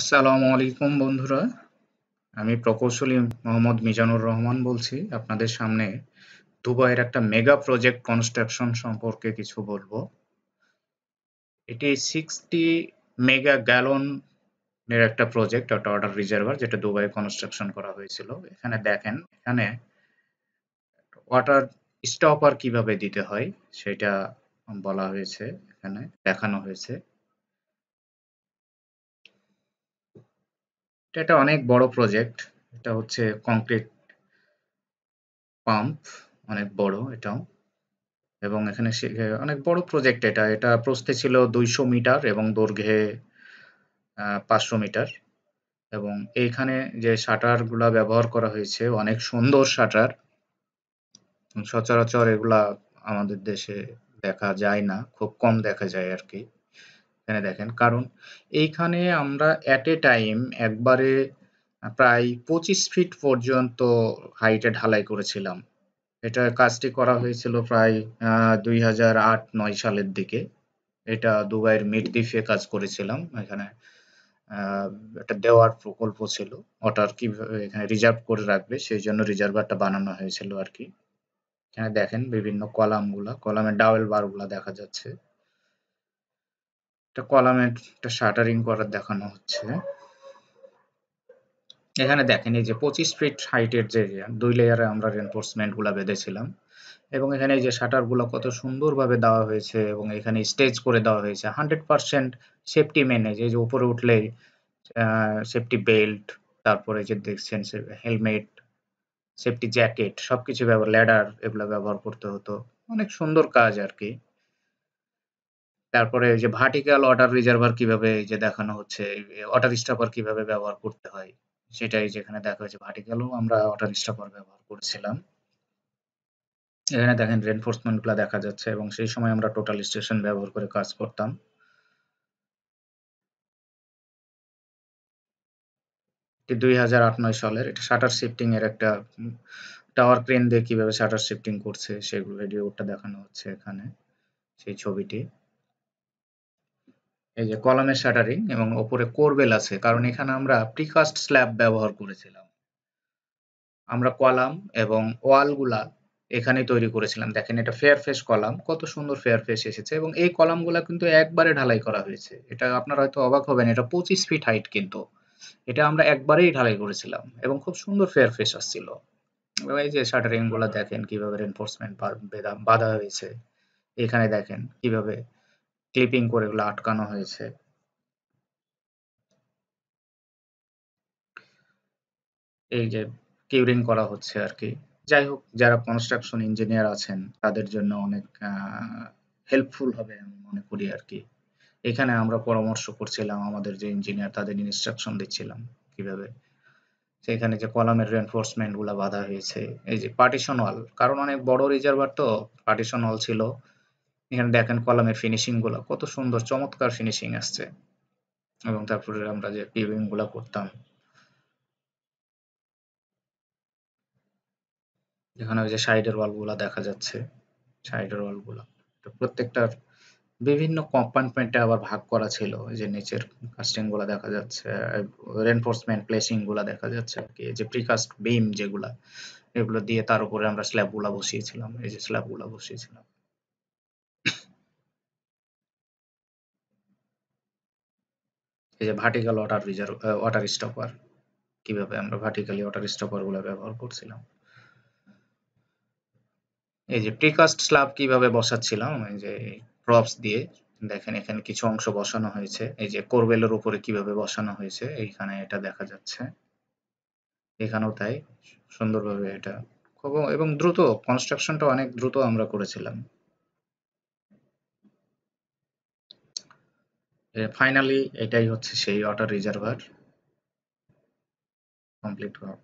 আসসালামু আলাইকুম বন্ধুরা, আমি প্রকৌশলী মোহাম্মদ মিজানুর রহমান বলছি আপনাদের সামনে দুবাইয়ের একটা মেগা প্রজেক্ট কনস্ট্রাকশন সম্পর্কে কিছু বলবো। এটি 60 মেগা গ্যালন এর একটা প্রজেক্ট, ওয়াটার রিজার্ভার, যেটা দুবাইয়ে কনস্ট্রাকশন করা হয়েছিল। এখানে দেখেন, এখানে ওয়াটার স্টপার কিভাবে দিতে হয় সেটা বলা হয়েছে, এখানে দেখানো হয়েছে। এটা একটা অনেক বড় প্রজেক্ট। এটা হচ্ছে কংক্রিট পাম্প, অনেক বড় এটাও। এবং এখানে অনেক বড় প্রজেক্ট এটা। এটা প্রস্থে ছিল 200 মিটার এবং দৈর্ঘ্যে 500 মিটার। এবং এইখানে যে শাটার গুলা ব্যবহার করা হয়েছে অনেক সুন্দর শাটার। সচরাচর এগুলা আমাদের দেশে দেখা যায় না, খুব কম দেখা যায় আর কি। এখানে দেখেন, কারণ এইখানে আমরা এট এ টাইম একবারে প্রায় 25 ফিট পর্যন্ত হাইটে ঢালাই করেছিলাম। এটা কাজটি করা হয়েছিল প্রায় 2008-9 সালের দিকে। এটা দুবাইয়ের মিরদিফে কাজ করেছিলাম। এখানে আহ, একটা দেওয়ার প্রকল্প ছিল, ওটার কিভাবে এখানে রিজার্ভ করে রাখবে সেই জন্য রিজার্ভারটা বানানো হয়েছিল আর কি। এখানে দেখেন বিভিন্ন কলামের ডাবল বার গুলা দেখা যাচ্ছে। একটা কলামের একটা শাটারিং করার দেখানো হচ্ছে। এখানে দেখেন, এই যে 25 ফিট হাইটের যে 2 লেয়ারে আমরা রেনফোর্সমেন্ট গুলা বেঁধেছিলাম। এবং এখানে এই যে শাটার গুলো কত সুন্দরভাবে দেওয়া হয়েছে এবং এখানে স্টেজ করে দেওয়া হয়েছে 100% সেফটি মেনে। যে উপরে উঠলে সেফটি বেল্ট, তারপরে যে দেখছেন হেলমেট, সেফটি জ্যাকেট, সবকিছু ব্যবহার, ল্যাডার, এগুলো ব্যবহার করতে হতো। অনেক সুন্দর কাজ আর কি। তারপরে এই যে ভার্টিক্যাল ওয়াটার রিজার্ভার কিভাবে এই যে দেখানো হচ্ছে, ওয়াটার স্টপার কিভাবে ব্যবহার করতে হয় সেটাই যেখানে দেখা হয়েছে। ভার্টিক্যালও আমরা ওয়াটার স্টপার ব্যবহার করেছিলাম। এখানে দেখেন রেনফোর্সমেন্ট গুলা দেখা যাচ্ছে এবং সেই সময় আমরা টোটাল স্টেশন ব্যবহার করে কাজ করতাম। 2008-9 সালের এটা শাটার শিফটিং এর একটা টাওয়ার ক্রেন দিয়ে কিভাবে শাটার শিফটিং করছে সেগুলো ভিডিওটা দেখানো হচ্ছে এখানে, সেই ছবিটি। এই যে কলামের শাটারিং এবং ওপরে কোরবেল আছে, কারণ এখানে আমরা প্রিকাস্ট স্ল্যাব ব্যবহার করেছিলাম। আমরা কলাম এবং ওয়াল গুলা এখানে তৈরি করেছিলাম। দেখেন, এটা ফেয়ার ফেস কলাম, কত সুন্দর ফেয়ার ফেস এসেছে এবং এই কলামগুলা কিন্তু একবারে ঢালাই করা হয়েছে। এটা আপনারা হয়তো অবাক হবেন, এটা 25 ফিট হাইট, কিন্তু এটা আমরা একবারেই ঢালাই করেছিলাম এবং খুব সুন্দর ফেয়ার ফেস আসছিল। এবং এই যে শাটারিং গুলা দেখেন কিভাবে রেনফোর্সমেন্ট বাঁধা হয়েছে। এখানে দেখেন কিভাবে ক্লিপিং করে এগুলো আটকানো হয়েছে। এই যে কিউরিং করা হচ্ছে আর কি। যাই হোক, যারা কনস্ট্রাকশন ইঞ্জিনিয়ার আছেন তাদের জন্য অনেক হেল্পফুল হবে আমি মনে করি আর কি। এখানে আমরা পরামর্শ করছিলাম, আমাদের যে ইঞ্জিনিয়ার তাদের ইনস্ট্রাকশন দিচ্ছিলাম কিভাবে। সেখানে যে কলামের রেনফোর্সমেন্ট গুলা বাঁধা হয়েছে, এই যে পার্টিশন ওয়াল, কারণ অনেক বড় রিজার্ভার তো, পার্টিশন ওয়াল ছিল। এখানে দেখেন কলামের ফিনিশিং গুলা কত সুন্দর, চমৎকার ফিনিশিং আসছে। এবং তারপরে আমরা যে পিভিং গুলা করতাম, এখানে ওই যে সাইডের ওয়াল গুলা দেখা যাচ্ছে, সাইডের ওয়াল গুলা তো প্রত্যেকটার বিভিন্ন কম্পার্টমেন্টে আবার ভাগ করা ছিল। এই যে নিচের কাস্টিং গুলা দেখা যাচ্ছে, রেনফোর্সমেন্ট প্লেসিং গুলা দেখা যাচ্ছে আর কি। এই যে প্রিকাস্ট বিম যেগুলা, এগুলো দিয়ে তার উপরে আমরা স্ল্যাব গুলা বসিয়েছিলাম। এই যে স্ল্যাব গুলা বসিয়েছিলাম। এই যে ভার্টিক্যাল ওয়াটার স্টপার, কিভাবে আমরা ভার্টিক্যালি ওয়াটার স্টপার গুলা ব্যবহার করছিলাম। এই যে প্রিকাস্ট স্ল্যাব কিভাবে বসাচ্ছিলাম, এই যে প্রপস দিয়ে দেখেন এখানে কিছু অংশ বসানো হয়েছে। এই যে কোরবেলের উপরে কিভাবে বসানো হয়েছে এইখানে এটা দেখা যাচ্ছে। এখানেও তাই, সুন্দরভাবে এটা খুব এবং দ্রুত, কনস্ট্রাকশনটা অনেক দ্রুত আমরা করেছিলাম। ফাইনালি এটাই হচ্ছে সেই ওয়াটার রিজার্ভার কমপ্লিট হওয়া।